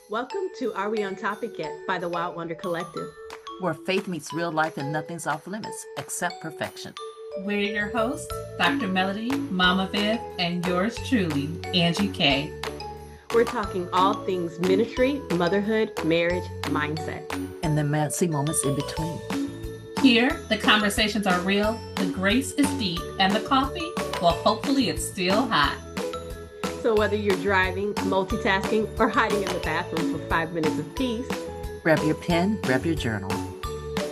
Welcome to Are We On Topic Yet by the Wild Wonder Collective. Where faith meets real life and nothing's off limits except perfection. We're your hosts, Dr. Melody, Mama Viv, and yours truly, Angie K. We're talking all things ministry, motherhood, marriage, mindset, and the messy moments in between. Here, the conversations are real, the grace is deep, and the coffee, well, hopefully it's still hot. So whether you're driving, multitasking, or hiding in the bathroom for 5 minutes of peace, grab your pen, grab your journal.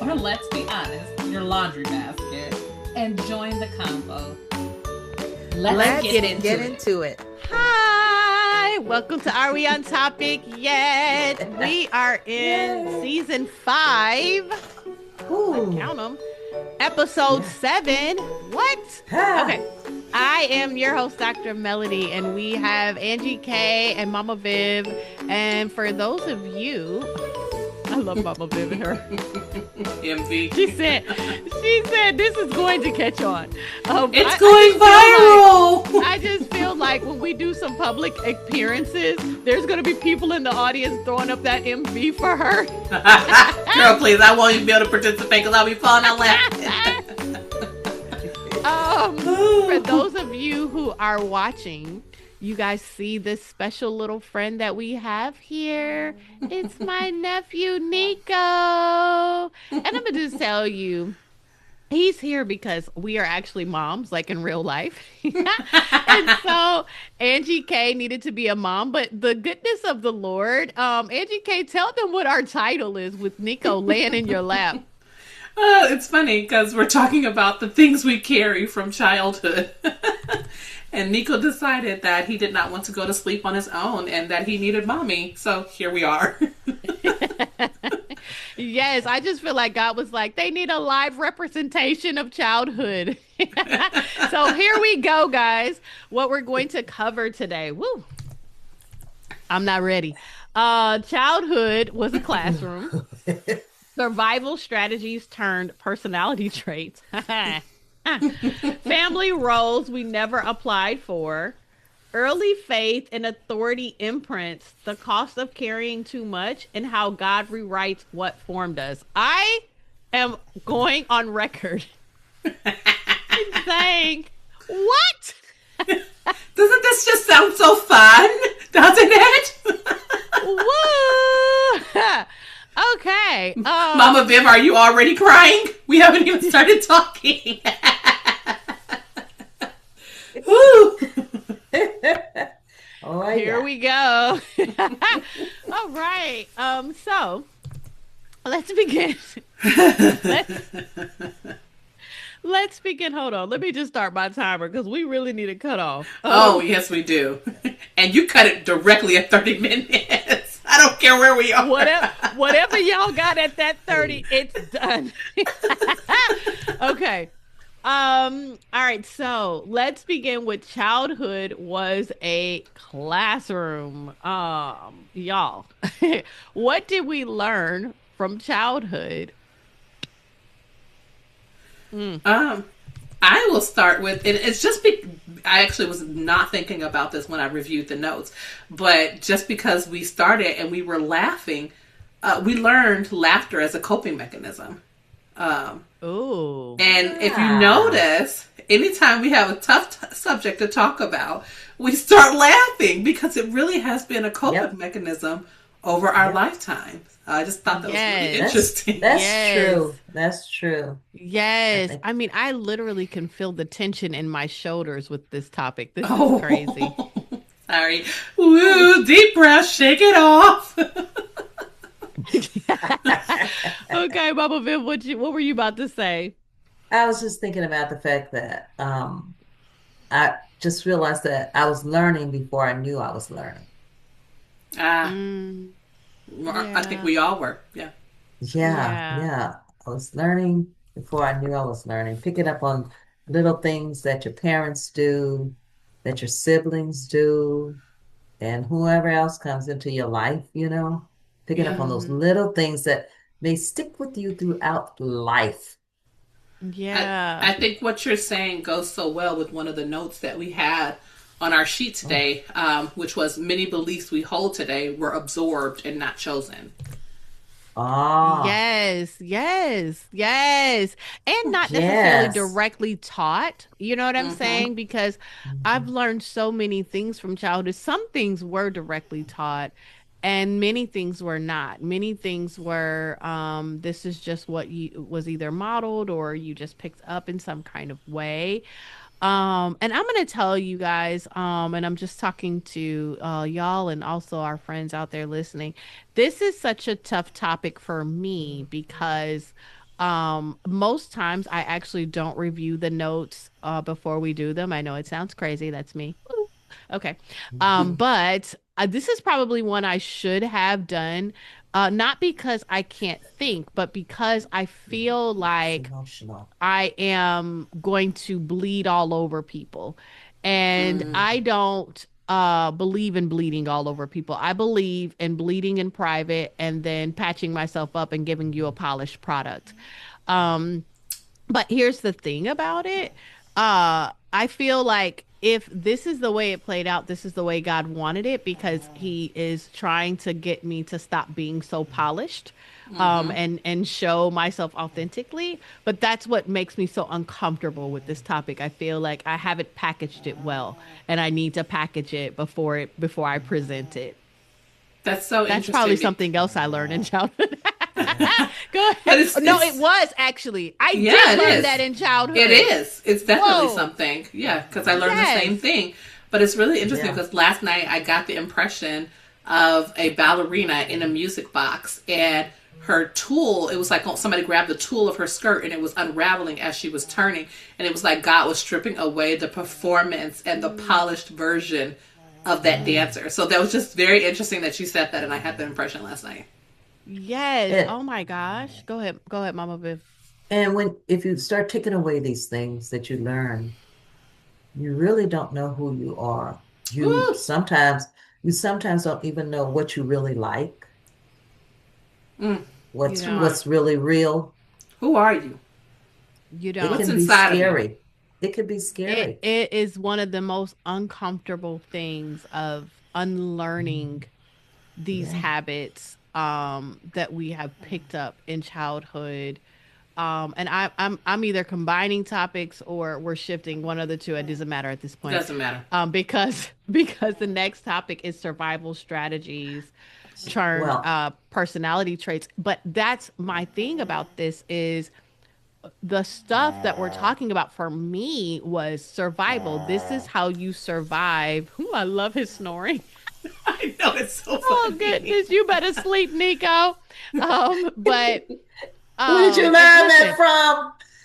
Or let's be honest, your laundry basket, and join the convo. Let's get into it. Hi, welcome to Are We On Topic Yet? We are in season 5. Count them. Episode 7. What? Okay. I am your host, Dr. Melody, and we have Angie K and Mama Viv. And for those of you, I love Mama Viv and her. MV. She said this is going to catch on. It's going viral. I just feel like when we do some public appearances, there's going to be people in the audience throwing up that MV for her. Girl, please, I won't even be able to participate because I'll be falling out laughing. For those of you who are watching, you guys see this special little friend that we have here. It's my nephew, Nico. And I'm going to just tell you, he's here because we are actually moms, like in real life. And so Angie K needed to be a mom, but the goodness of the Lord, Angie K, tell them what our title is with Nico laying in your lap. It's funny because we're talking about the things we carry from childhood. And Nico decided that he did not want to go to sleep on his own and that he needed mommy. So here we are. Yes, I just feel like God was like, they need a live representation of childhood. So here we go, guys. What we're going to cover today. Woo. I'm not ready. Childhood was a classroom. Survival strategies turned personality traits. Family roles we never applied for. Early faith and authority imprints, the cost of carrying too much, and how God rewrites what formed us. I am going on record saying, what? Doesn't this just sound so fun? Doesn't it? Woo! Okay. Mama Viv, are you already crying? We haven't even started talking. Here we go. All right. So let's begin. Let's begin. Hold on. Let me just start my timer because we really need to cut off. Oh, yes, we do. And you cut it directly at 30 minutes. I don't care where we are. Whatever y'all got at that 30, it's done. Okay. All right. So let's begin with childhood was a classroom. Y'all, what did we learn from childhood? I will start with, and it's just, I actually was not thinking about this when I reviewed the notes, but just because we started and we were laughing, we learned laughter as a coping mechanism. Ooh. And if you notice, anytime we have a tough subject to talk about, we start laughing because it really has been a coping mechanism over our lifetime. I just thought that was really interesting. That's true. Yes. I mean, I literally can feel the tension in my shoulders with this topic. This is crazy. Sorry. Woo, deep breath, shake it off. Okay, Baba Viv, what were you about to say? I was just thinking about the fact that I just realized that I was learning before I knew I was learning. I think we all were. Yeah. Yeah. I was learning before I knew I was learning. Picking up on little things that your parents do, that your siblings do, and whoever else comes into your life, picking up on those little things that may stick with you throughout life. Yeah. I think what you're saying goes so well with one of the notes that we had on our sheet today, which was many beliefs we hold today were absorbed and not chosen. Ah, Yes, yes, yes. And not necessarily yes. directly taught. You know what I'm Mm-hmm. saying? Because I've Mhm. learned so many things from childhood. Some things were directly taught, and many things were not. Many things were, this is just what you was either modeled or you just picked up in some kind of way. And I'm gonna tell you guys, and I'm just talking to y'all and also our friends out there listening. This is such a tough topic for me because most times I actually don't review the notes before we do them. I know it sounds crazy. That's me. Woo. Okay. But this is probably one I should have done, not because I can't think, but because I feel It's like emotional. I am going to bleed all over people. And Mm. I don't believe in bleeding all over people. I believe in bleeding in private and then patching myself up and giving you a polished product. Um, but here's the thing about it. I feel like if this is the way it played out, this is the way God wanted it because he is trying to get me to stop being so polished Mm-hmm. and show myself authentically. But that's what makes me so uncomfortable with this topic. I feel like I haven't packaged it well and I need to package it before I present it. That's so That's probably interesting. something else I learned in childhood. Go But ahead. No, it it's was actually. I yeah, did it learn is. that in It childhood. is. It's definitely Whoa. something. Yeah, because I learned the same Yes. thing. But it's really interesting Yeah. because last night I got the impression of a ballerina in a music box, and her tool, it was like somebody grabbed the tool of her skirt and it was unraveling as she was turning. And it was like God was stripping away the performance and the polished version of that dancer. So that was just very interesting that you said that, and I had the impression last night. Yes. And Oh my gosh. Go ahead. Go ahead, Mama Viv. and when if you start taking away these things that you learn, you really don't know who you are. You Woo! sometimes you sometimes don't even know what you really like, Mm, You what's come don't. on. what's really real. Who are you? You It don't. What's can be inside of you? scary. It can be It scary. it is one of the most uncomfortable things of unlearning Mhm. these Yeah. habits that we have picked up in childhood. And I'm either combining topics or we're shifting one of the two. It doesn't matter at this point. Doesn't matter. Because because the next topic is survival strategies turned Well, personality traits. But that's my thing about this is the stuff that we're talking about for me was survival. This is how you survive. Ooh, I love his snoring. I know it's so Oh funny. goodness, you better sleep, Nico. But who did you learn and that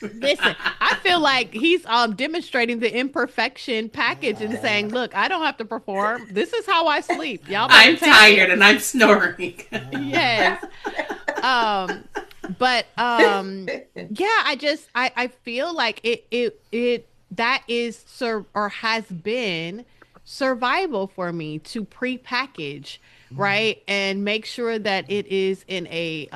listen, from? listen, I feel like he's demonstrating the imperfection package and saying, look, I don't have to perform. This is how I sleep. Y'all better I'm take it. tired and I'm snoring. Yes. Um, but yeah, I feel like it that is or has been survival for me to pre-package, right, and make sure that it is in a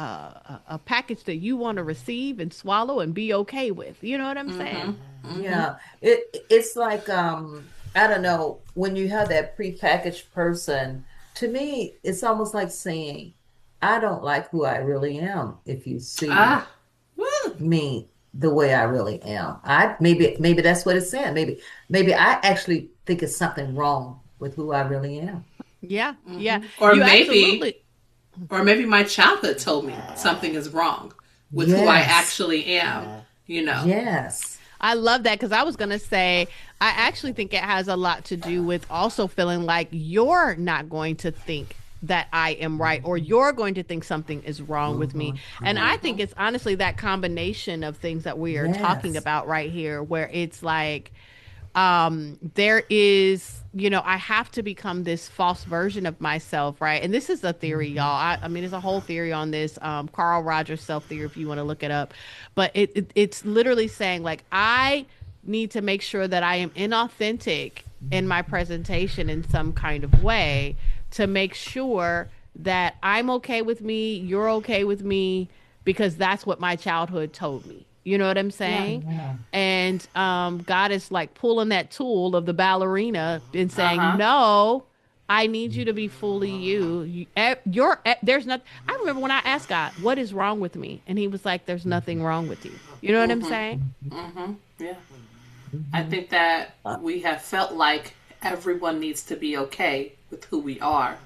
package that you want to receive and swallow and be okay with. You know what I'm saying? Mm-hmm. Mm-hmm. Yeah, it's like I don't know, when you have that prepackaged person, to me it's almost like saying, I don't like who I really am if you see Ah. Woo. me the way I really am. I maybe that's what it's saying. Maybe I actually think it's something wrong with who I really am. Yeah, yeah. Mm-hmm. You absolutely. Or maybe my childhood told me something is wrong with who I Yes. actually am. You know. Yes. I love that because I was going to say, I actually think it has a lot to do with also feeling like you're not going to think that I am right or you're going to think something is wrong with me. And I think Mm-hmm. it's honestly that combination of things that we are talking Yes. about right here, where it's like, there is, I have to become this false version of myself, right? And this is a theory, y'all. Mhm. I mean, there's a whole theory on this, Carl Rogers self theory, if you want to look it up. But it's literally saying like I need to make sure that I am inauthentic in my presentation in some kind of way to make sure that I'm okay with me, you're okay with me, because that's what my childhood told me. You know what I'm Yeah. saying? Yeah. And God is like pulling that tool of the ballerina and Uh saying, huh. "No, I need you to be fully you. There's not." I remember when I asked God, "What is wrong with me?" And He was like, "There's nothing wrong with you." You know what I'm Mhm. saying? Mhm. Yeah. I Mhm. think that Uh, we have felt like everyone needs to be okay with who we are.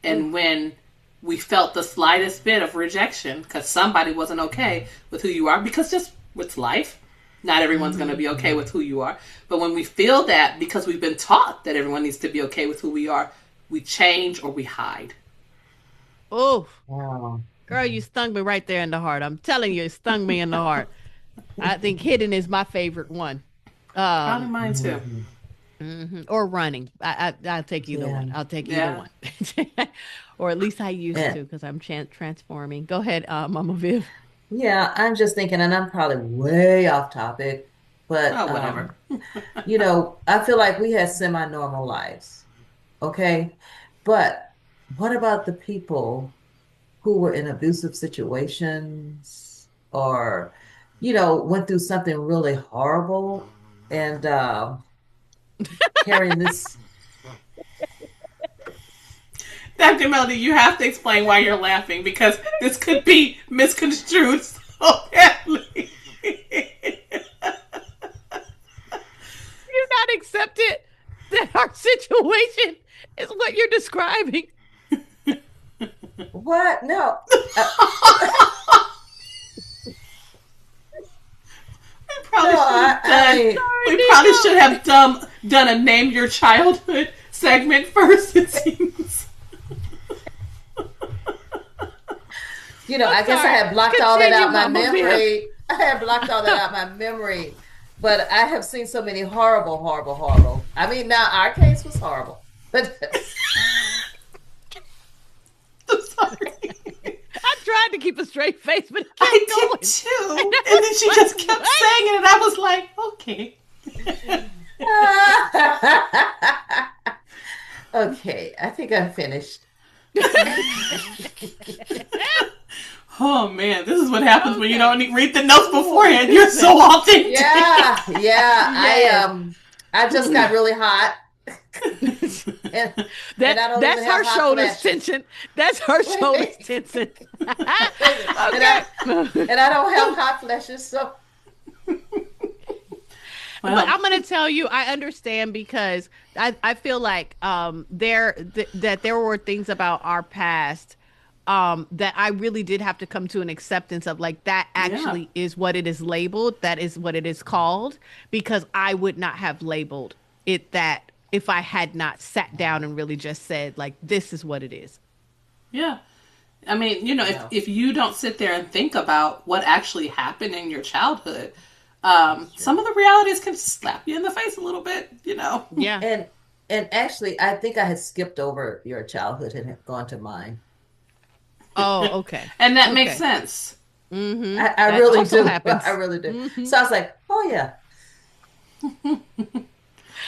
oof, And when we felt the slightest bit of rejection because somebody wasn't okay with who you are, because just with life, not everyone's going to Mm-hmm. be okay with who you are. But when we feel that because we've been taught that everyone needs to be okay with who we are, we change or we hide. Oh, wow. girl, you stung me right there in the heart. I'm telling you, it stung me in the heart. I think hidden is my favorite one. Probably Um, mine too. Mhm. or running. I'll take either Yeah. one. I'll take either Yeah. one. Or at least I used And to because I'm transforming. Go ahead, Mama Viv. yeah, I'm just thinking, and I'm probably way off topic, but Oh, whatever. I feel like we had semi-normal lives. Okay. But what about the people who were in abusive situations or, went through something really horrible and carrying this? Dr. Melody, you have to explain why you're laughing because this could be misconstrued so badly. You not accept it that our situation is what you're describing. What? No. Uh, no, Probably should have I done. mean, Sorry, We probably Nico. should have done a name your childhood segment first. It seems. I'm I guess I sorry. had blocked all that Continue, out my Mama Viv. memory. I had blocked all that out my memory. But I have seen so many horrible, horrible, horrible. I mean, now our case was horrible. But I'm sorry. I tried to keep a straight face, but it I kept did going. And too, I and was then she just like, kept what? saying it, and I was like, okay. okay, I think I'm finished. Oh man, this is what happens when you Okay. don't read the notes Ooh, beforehand. You're listen. so authentic. Yeah, yeah. Yes. I just got really hot. and That and I don't that's even have her hot shoulders flashes. tension. That's her shoulders Wait, tension. wait, Okay. and I don't have hot flashes, so But Well, I'm gonna tell you, I understand because I feel like that there were things about our past that I really did have to come to an acceptance of, like that yeah, actually is what it is labeled, that is what it is called, because I would not have labeled it that if I had not sat down and really just said like this is what it is. yeah. I mean, if yeah, you don't sit there and think about what actually happened in your childhood, that's some true. of the realities can slap you in the face a little bit. Yeah. And and actually, I think I had skipped over your childhood and had gone to mine. Oh, okay. And that makes Okay. sense. Mm-hmm. I That really also do. I happens. really do. Mm-hmm. So I was like, oh yeah,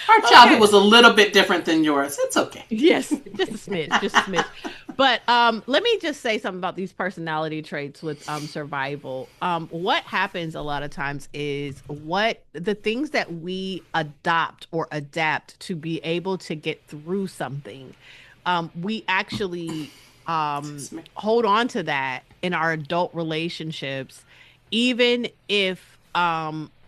Our childhood Okay. was a little bit different than yours. It's okay. Yes, just a smidge, just a smidge. But let me just say something about these personality traits with survival. What happens a lot of times is what the things that we adopt or adapt to be able to get through something, we actually Excuse me. hold on to that in our adult relationships, even if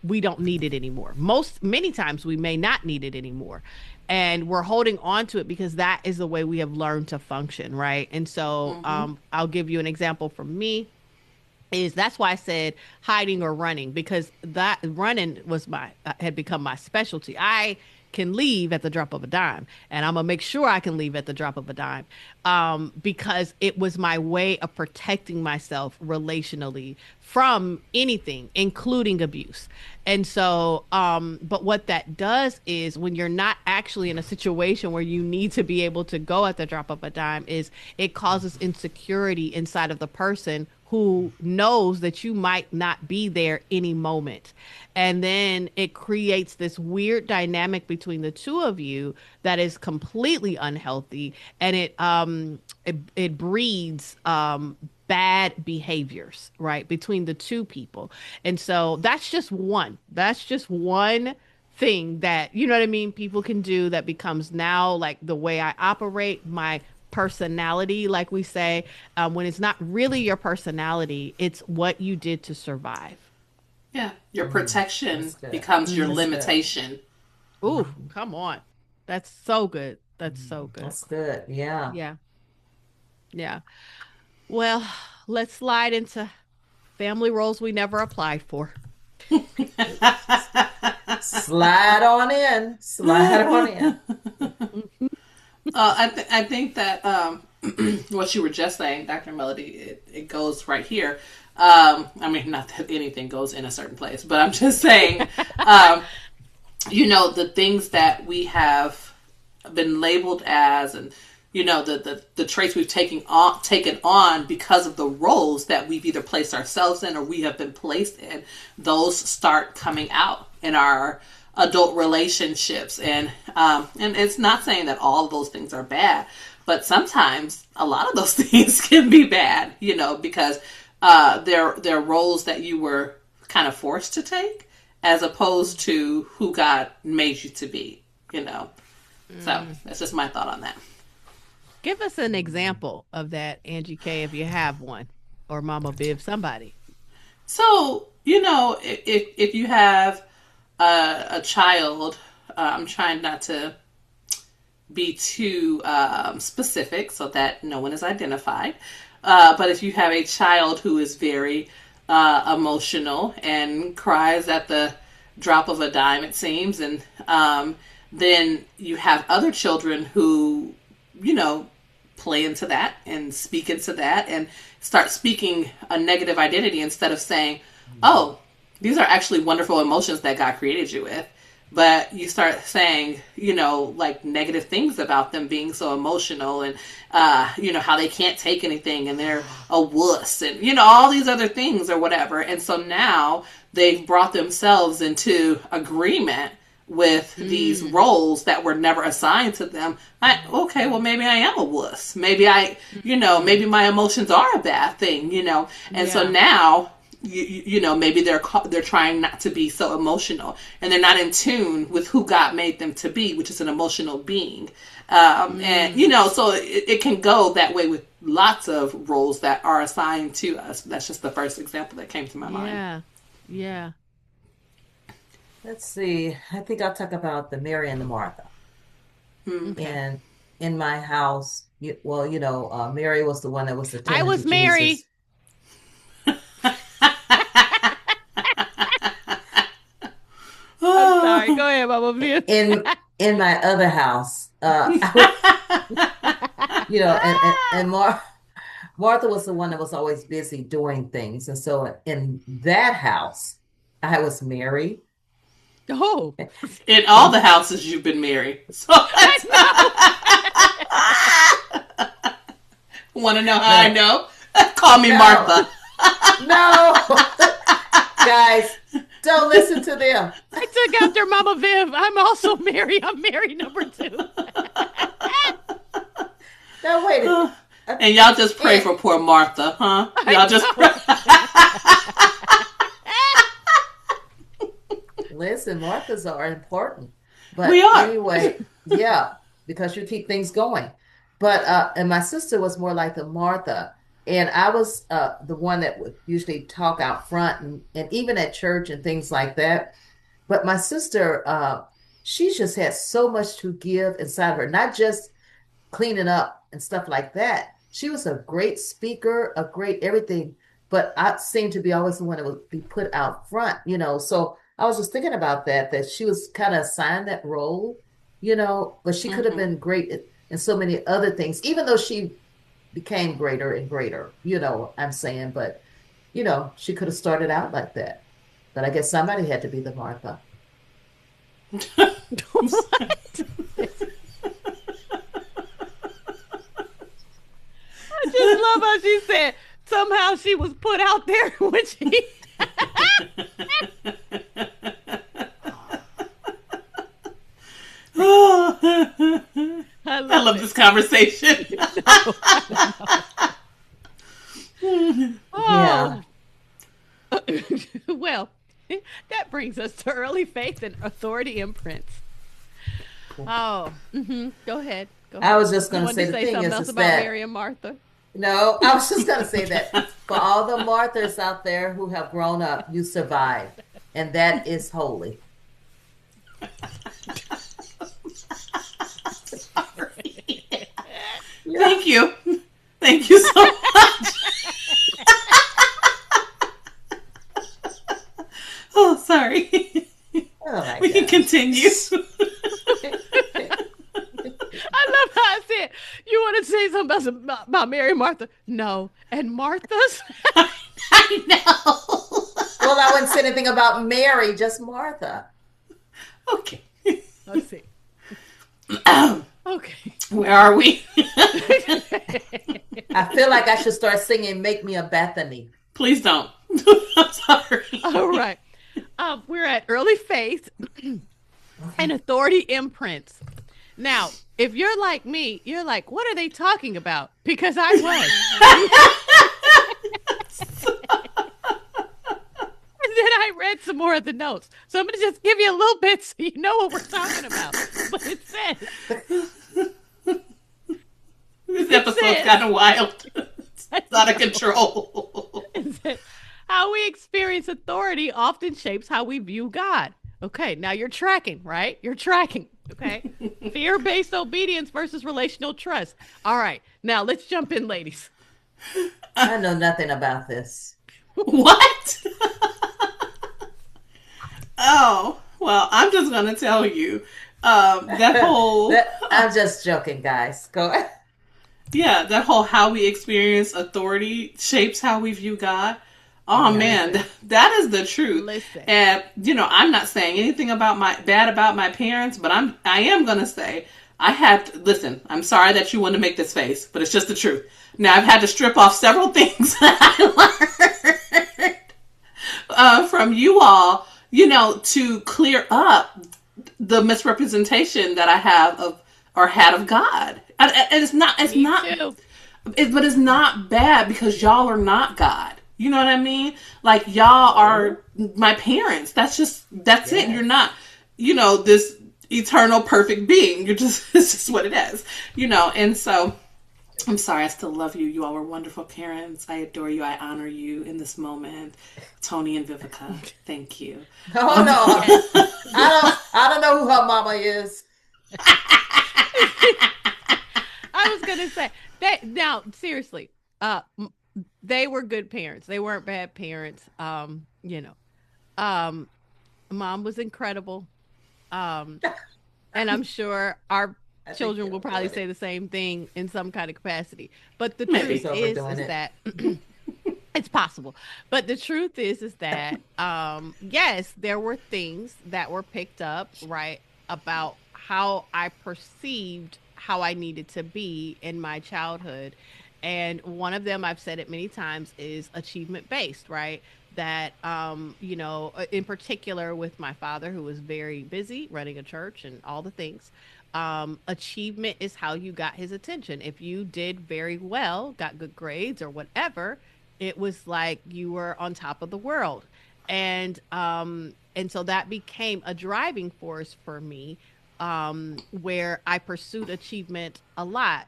we don't need it anymore. Many times we may not need it anymore. And we're holding on to it because that is the way we have learned to function, right? And so Mm-hmm. I'll give you an example from me is that's why I said hiding or running because that running was my had become my specialty. I can leave at the drop of a dime, and I'm gonna make sure I can leave at the drop of a dime, because it was my way of protecting myself relationally from anything, including abuse. And so, but what that does is when you're not actually in a situation where you need to be able to go at the drop of a dime, is it causes insecurity inside of the person who knows that you might not be there any moment. And then it creates this weird dynamic between the two of you that is completely unhealthy, and it breeds bad behaviors, right, between the two people. And so that's just one. That's just one thing that, you know what I mean, people can do that becomes now like the way I operate, my personality, like we say, when it's not really your personality, it's what you did to survive. Yeah. Your protection becomes your limitation. Ooh, come on. That's so good. That's so good. That's good. Yeah. Yeah. Yeah. Well, let's slide into family roles we never applied for. Slide on in. Slide on in. I think that what you were just saying, Dr. Melody, it goes right here. I mean, not that anything goes in a certain place, but I'm just saying, the things that we have been labeled as, and the traits we've taken on because of the roles that we've either placed ourselves in or we have been placed in, those start coming out in our adult relationships. And it's not saying that all of those things are bad, but sometimes a lot of those things can be bad, because they're roles that you were kind of forced to take as opposed to who God made you to be, So that's just my thought on that. Give us an example of that, Angie K, if you have one, or Mama Biv, somebody. So, if you have a child, I'm trying not to be too specific so that no one is identified. But if you have a child who is very emotional and cries at the drop of a dime, it seems, and then you have other children who, play into that and speak into that and start speaking a negative identity instead of saying, oh, these are actually wonderful emotions that God created you with. But you start saying, like negative things about them being so emotional and, how they can't take anything and they're a wuss and, all these other things or whatever. And so now they've brought themselves into agreement with these roles that were never assigned to them. Okay, well, maybe I am a wuss. Maybe maybe my emotions are a bad thing, And so now, maybe they're trying not to be so emotional and they're not in tune with who God made them to be, which is an emotional being. And, so it can go that way with lots of roles that are assigned to us. That's just the first example that came to my mind. Yeah. Yeah. Let's see. I think I'll talk about the Mary and the Martha. Okay. And in my house, Mary was the one that was attending I was to Mary. Jesus. I'm sorry. Go ahead, Mama Biv. In my other house, and Martha was the one that was always busy doing things. And so in that house, I was Mary. Oh. In all the houses you've been married. So want to know how I know? Call me Martha. No. Guys, don't listen to them. I took after Mama Viv. I'm also Mary. I'm Mary number 2. No, wait. And y'all just pray for poor Martha, huh? Y'all just pray. Listen, Marthas are important. But we are. Anyway, yeah, because you keep things going. But and my sister was more like the Martha. And I was the one that would usually talk out front and even at church and things like that. But my sister, she just had so much to give inside of her, not just cleaning up and stuff like that. She was a great speaker, a great everything. But I seemed to be always the one that would be put out front, So I was just thinking about that she was kind of assigned that role, but she could have been great in so many other things, even though she became greater and greater, I'm saying, but, she could have started out like that. But I guess somebody had to be the Martha. What? I just love how she said somehow she was put out there when she... I love this conversation. Oh, Yeah. well, that brings us to early faith and authority imprints. Oh, go ahead. Go I ahead. was just You going to wanted say to the say thing something else is about Mary that and Martha? no, I was just going to say that for all the Marthas out there who have grown up, you survived, and that is holy. Sorry. Yeah. Thank you. Thank you so much. Oh, sorry. Oh my We can continue. gosh. I love how I said, you want to say something about Mary and Martha? No. And Martha's? I know. Well, I wouldn't say anything about Mary, just Martha. Okay. Let's see. Okay. Where are we? I feel like I should start singing "Make Me a Bethany." Please don't. I'm All sorry. right. We're at early faith and authority imprints. Now, if you're like me, you're like, what are they talking about? Because I was. And then I read some more of the notes. So I'm going to just give you a little bit so you know what we're talking about. But This it episode's kind of wild. It's out of says, control. it says, how we experience authority often shapes how we view God. Okay, now you're tracking, right? You're tracking. Okay. Fear based obedience versus relational trust. All right, now let's jump in, ladies. I know nothing about this. What? Oh, well, I'm just going to tell you that whole, I'm just joking, guys. Go ahead. yeah, that whole how we experience authority shapes how we view God. Oh Yeah. man, that is the truth. Listen. And I'm not saying anything about my parents, but I am gonna say I had to, listen. I'm sorry that you want to make this face, but it's just the truth. Now I've had to strip off several things that I learned from you all, to clear up the misrepresentation that I have of or had of God. And Me too. but it's not bad because y'all are not God. You know what I mean? Like y'all are my parents. That's it. You're Yes. not, this eternal perfect being. You're just it's just what it is. And so I'm sorry, I still love you. You all were wonderful parents. I adore you. I honor you in this moment. Tony and Vivica, thank you. Oh no, I don't know who her mama is. I was gonna say that now. Seriously, they were good parents. They weren't bad parents. Um, mom was incredible. Um, and I'm sure our I think children you're will probably overdoing say it. the same thing in some kind of capacity. But the Maybe. truth She's overdoing is it. that it's possible. But the truth is that yes, there were things that were picked up, right, about how I perceived how I needed to be in my childhood. And one of them, I've said it many times, is achievement based, right? That in particular with my father, who was very busy running a church and all the things, achievement is how you got his attention. If you did very well, got good grades or whatever, it was like you were on top of the world. And so that became a driving force for me, where I pursued achievement a lot.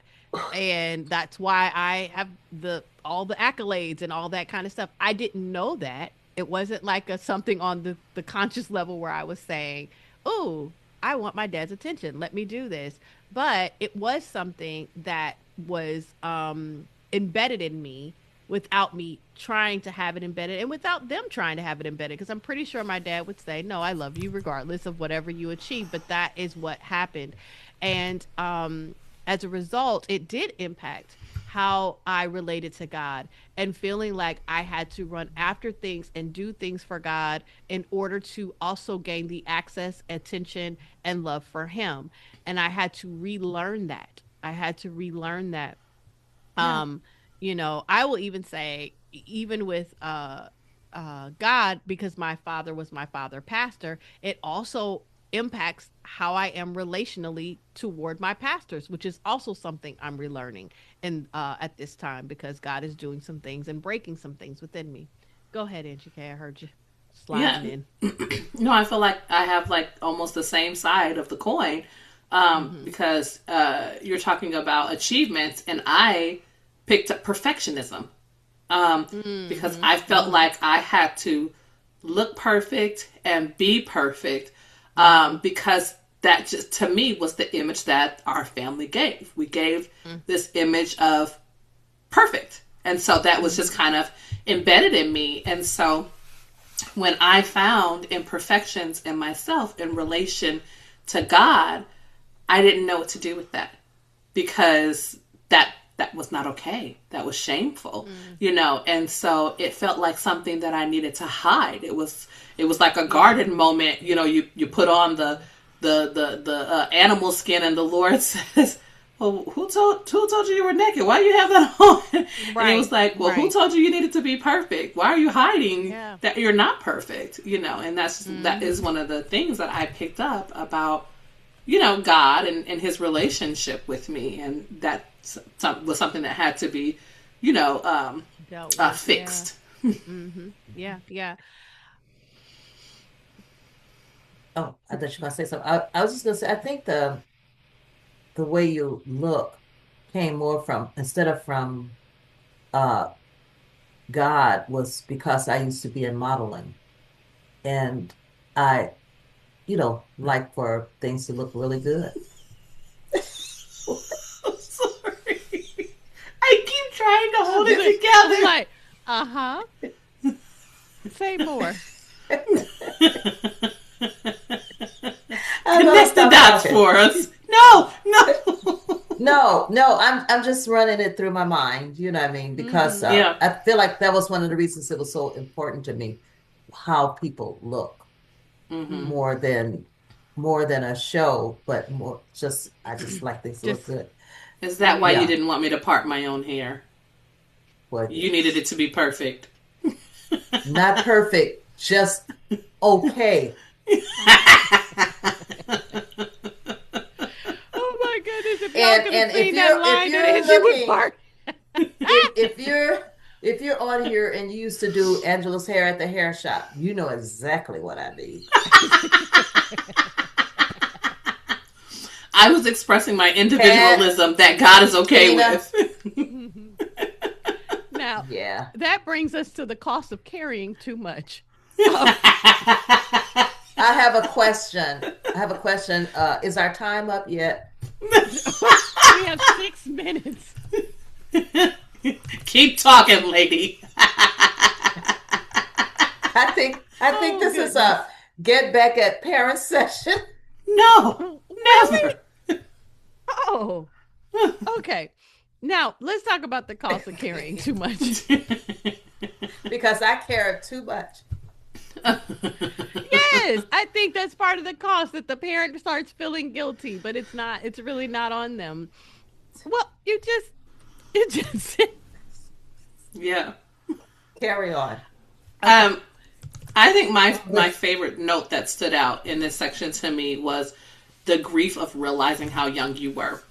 And that's why I have the all the accolades and all that kind of stuff. I didn't know that. It wasn't like a something on the conscious level where I was saying, "Oh, I want my dad's attention. Let me do this." But it was something that was embedded in me without me trying to have it embedded and without them trying to have it embedded, because I'm pretty sure my dad would say, "No, I love you regardless of whatever you achieve." But that is what happened. And as a result, it did impact how I related to God, and feeling like I had to run after things and do things for God in order to also gain the access, attention, and love for Him. And I had to relearn that. I had to relearn that. Yeah. um I will even say, even with God, because my father was my father pastor, it also impacts how I am relationally toward my pastors, which is also something I'm relearning and at this time, because God is doing some things and breaking some things within me. Go ahead, Angie K. I heard you Yeah. sliding in. No, I feel like I have like almost the same side of the coin, because you're talking about achievements, and I picked up perfectionism, because I felt like I had to look perfect and be perfect, because that just to me was the image that our family gave. We gave this image of perfect, and so that was just kind of embedded in me. And so when I found imperfections in myself in relation to God, I didn't know what to do with that, because that was not okay. That was shameful, and so it felt like something that I needed to hide. It was like a garden moment. You put on the animal skin, and the Lord says, well, who told you you were naked? Why do you have that on? And it was like, well, who told you needed to be perfect? Why are you hiding that you're not perfect? And that is one of the things that I picked up about, God and his relationship with me. And that was something that had to be, fixed. Yeah. Oh, I thought you were going to say something. I was just going to say, I think the way you look came more from, instead of from God, was because I used to be in modeling. And I, like for things to look really good. I'm sorry. I keep trying to hold it together. Like, say more. Connect the dots for us. No, I'm just running it through my mind, you know what I mean? Because I feel like that was one of the reasons it was so important to me, how people look, more than a show, but more just, I just like things to look good. Is that why you didn't want me to part my own hair? What? You needed it to be perfect. Not perfect, just okay. Oh my goodness! If you're on here and you used to do Angela's hair at the hair shop, you know exactly what I mean. I was expressing my individualism that God is okay with. Now, that brings us to the cost of carrying too much. I have a question. Is our time up yet? We have 6 minutes. Keep talking, lady. I think this is a get back at parents session. No, never. Oh, okay. Now let's talk about the cost of carrying too much. Because I care too much. Yes, I think that's part of the cost, that the parent starts feeling guilty, but it's not. It's really not on them. Well, you just yeah. Carry on. Okay. I think my favorite note that stood out in this section to me was the grief of realizing how young you were,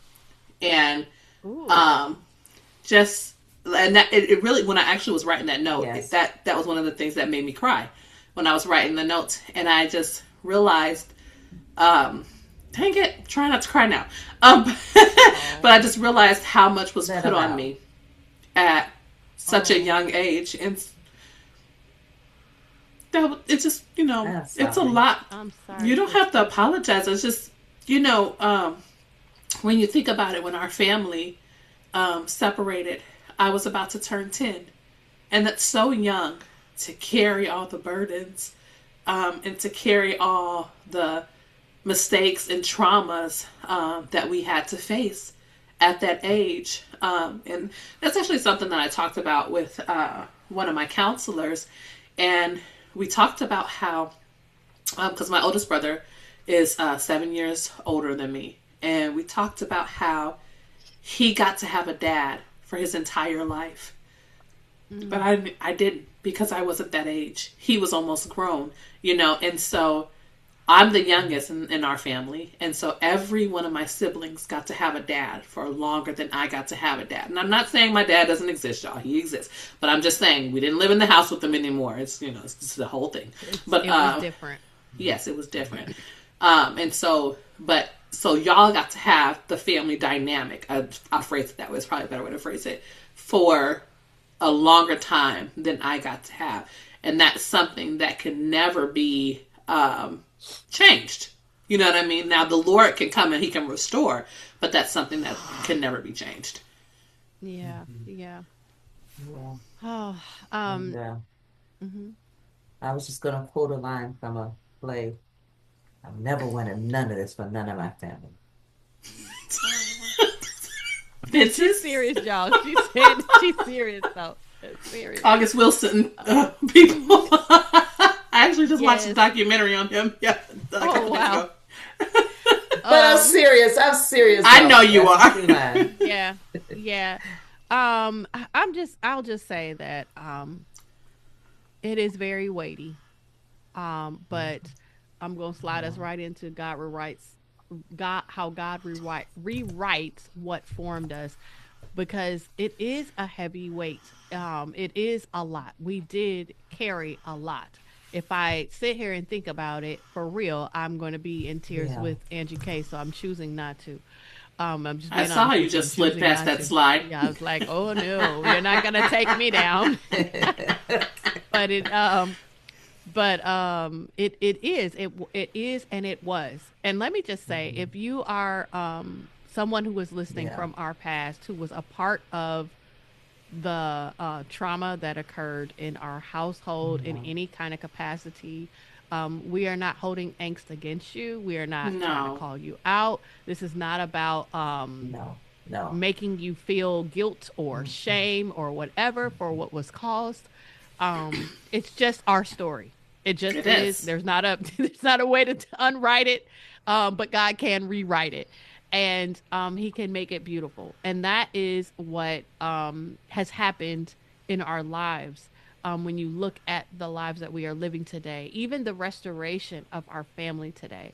and it really, when I actually was writing that note, that was one of the things that made me cry when I was writing the notes, and I just realized, dang it, try not to cry now, but I just realized how much was put on me at such a young age, and it's just, it's a lot. I'm sorry. You don't have to apologize. It's just, when you think about it, when our family separated, I was about to turn 10. And that's so young to carry all the burdens, and to carry all the mistakes and traumas that we had to face at that age. And that's actually something that I talked about with one of my counselors. And we talked about how, because my oldest brother is 7 years older than me. And we talked about how he got to have a dad for his entire life. But I didn't, because I wasn't that age. He was almost grown, and so I'm the youngest in our family, and so every one of my siblings got to have a dad for longer than I got to have a dad. And I'm not saying my dad doesn't exist, y'all. He exists, but I'm just saying we didn't live in the house with him anymore. It's it's just the whole thing. But it was different. Yes, it was different. And so, so y'all got to have the family dynamic. I'll phrase it that way. It's probably a better way to phrase it, for a longer time than I got to have, and that's something that can never be changed. You know what I mean? Now the Lord can come and He can restore, but that's something that can never be changed. Yeah, yeah. Yeah. Oh, And, I was just gonna quote a line from a play. I never wanted none of this for none of my family. She's serious, y'all. She said she's serious though. Serious. August Wilson, people. I actually just watched a documentary on him. Yeah. Oh wow. But I'm serious. I'm serious. I know you are. Yeah, yeah. I'll just say that it is very weighty. But I'm gonna slide us right into how God rewrites what formed us, because it is a heavy weight. It is a lot. We did carry a lot. If I sit here and think about it for real, I'm going to be in tears with Angie K. So I'm choosing not to. I'm just. I saw you just slid past that slide. Yeah, I was like, oh no, you're not going to take me down. But it is and it was. And let me just say, if you are someone who was listening from our past, who was a part of the trauma that occurred in our household in any kind of capacity, we are not holding angst against you. We are not trying to call you out. This is not about making you feel guilt or shame or whatever for what was caused. It's just our story. It just is. There's not a way to unwrite it, but God can rewrite it, and He can make it beautiful. And that is what has happened in our lives. When you look at the lives that we are living today, even the restoration of our family today.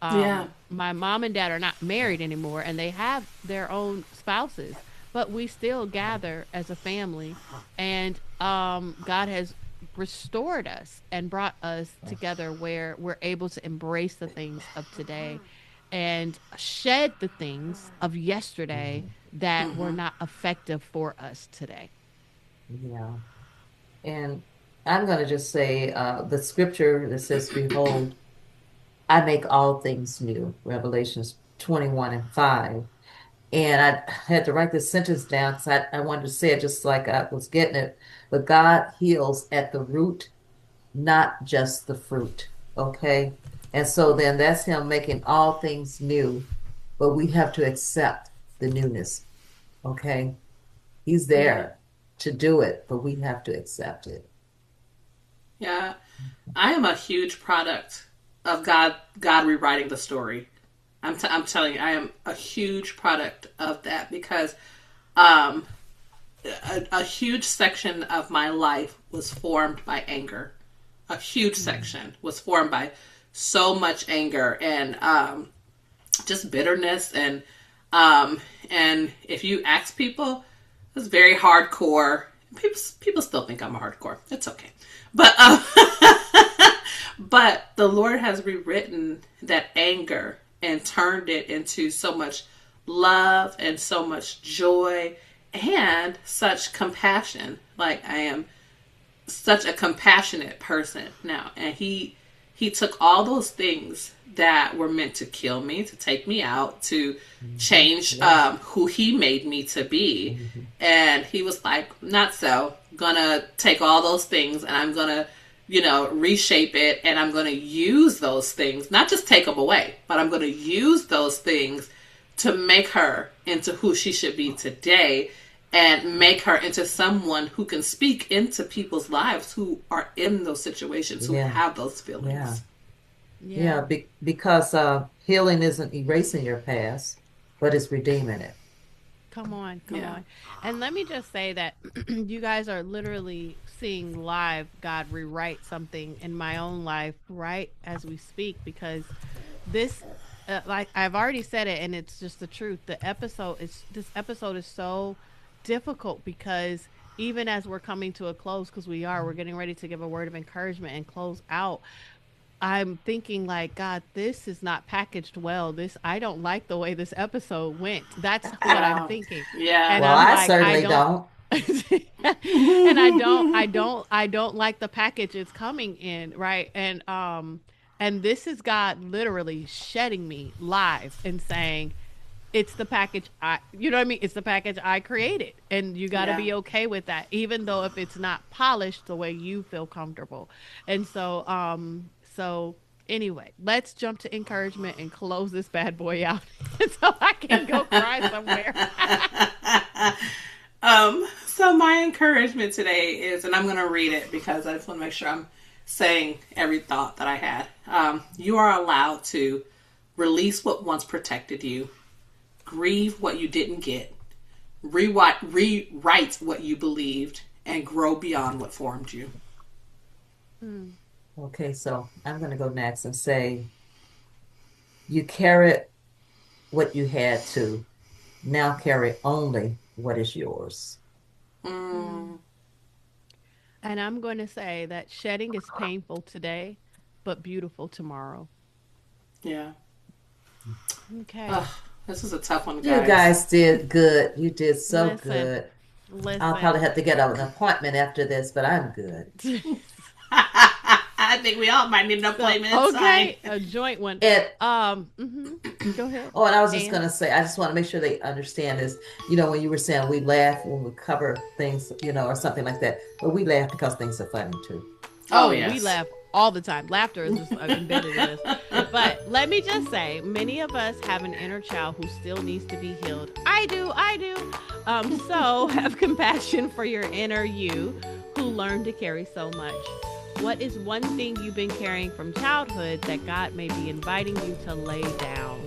My mom and dad are not married anymore, and they have their own spouses, but we still gather as a family, and God has restored us and brought us together where we're able to embrace the things of today and shed the things of yesterday that were not effective for us today. Yeah. And I'm going to just say the scripture that says, behold, I make all things new, Revelations 21:5. And I had to write this sentence down because I wanted to say it just like I was getting it. But God heals at the root, not just the fruit. Okay. And so then that's Him making all things new, but we have to accept the newness. Okay. He's there to do it, but we have to accept it. Yeah. I am a huge product of God rewriting the story. I'm telling you, I am a huge product of that, because a huge section of my life was formed by anger. A huge section was formed by so much anger and just bitterness. And if you ask people, it's very hardcore. People still think I'm a hardcore. It's okay. But but the Lord has rewritten that anger and turned it into so much love and so much joy and such compassion. Like, I am such a compassionate person now. And he took all those things that were meant to kill me, to take me out, to change who He made me to be. And He was like, not so. Gonna take all those things and I'm gonna reshape it, and I'm going to use those things, not just take them away, but I'm going to use those things to make her into who she should be today, and make her into someone who can speak into people's lives who are in those situations, who have those feelings. Because healing isn't erasing your past, but it's redeeming it. Come on, come Yeah. on. And let me just say that you guys are literally seeing live God rewrite something in my own life right as we speak, because this like I've already said it and it's just the truth. This episode is so difficult because even as we're coming to a close, because we're getting ready to give a word of encouragement and close out. I'm thinking like, God, this is not packaged well. I don't like the way this episode went. That's what I'm thinking. Yeah. And Well, I'm I like, I certainly don't don't. and I don't like the package it's coming in, right? And this is God literally shedding me live and saying, it's the package you know what I mean? It's the package I created. And you got to Yeah. be okay with that, even though if it's not polished the way you feel comfortable. And so anyway, let's jump to encouragement and close this bad boy out so I can go cry somewhere. So my encouragement today is, and I'm going to read it because I just want to make sure I'm saying every thought that I had. You are allowed to release what once protected you, grieve what you didn't get, rewrite what you believed, and grow beyond what formed you. Okay, so I'm going to go next and say, you carried what you had to. Now carry only what is yours. Mm, And I'm going to say that shedding is painful today, but beautiful tomorrow. yeah. Okay. Ugh, this is a tough one, You guys. guys did good. You did so Listen, good. listen. I'll probably have to get an appointment after this, but I'm good. I think we all might need an appointment. Okay, a joint one. And Go ahead. oh, and I was just And gonna say, I just want to make sure they understand this. When you were saying we laugh when we cover things, or something like that, but we laugh because things are funny too. Oh, we yes. laugh all the time. Laughter is just embedded in us. But let me just say, many of us have an inner child who still needs to be healed. I do. So have compassion for your inner you who learned to carry so much. What is one thing you've been carrying from childhood that God may be inviting you to lay down?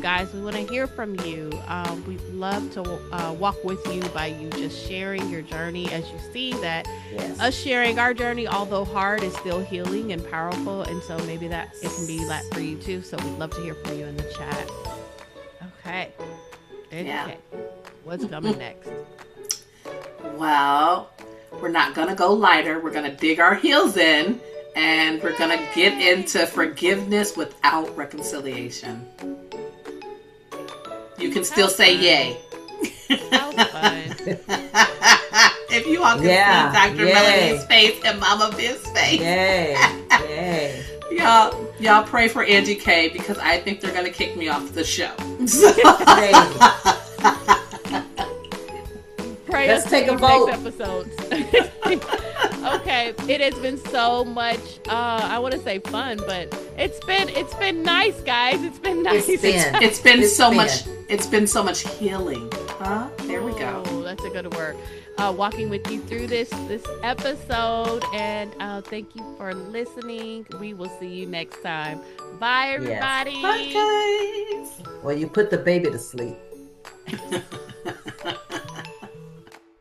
Guys, we want to hear from you. We'd love to walk with you by you just sharing your journey, as you see that us sharing our journey, although hard, is still healing and powerful. And so maybe that it can be that for you too. So we'd love to hear from you in the chat. Okay. Okay. What's coming next? Well, we're not going to go lighter. We're going to dig our heels in, and we're going to get into forgiveness without reconciliation. You can still say yay. How fun. If you all can see Dr. Melanie's face and Mama Biz's face. Yay. Y'all pray for Angie K, because I think they're going to kick me off the show. Pray Let's us take to a vote. Next episodes. Okay, it has been so much. I want to say fun, but it's been nice, guys. It's been nice. It's been so much healing. Huh? There we go. Oh, that's a good word. Walking with you through this episode, and thank you for listening. We will see you next time. Bye, everybody. Yes. Bye, guys. Well, you put the baby to sleep.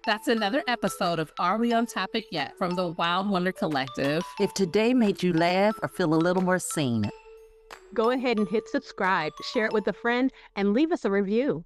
That's another episode of Are We on Topic Yet from the Wild Wonder Collective. If today made you laugh or feel a little more seen, Go ahead and hit subscribe, share it with a friend, and leave us a review.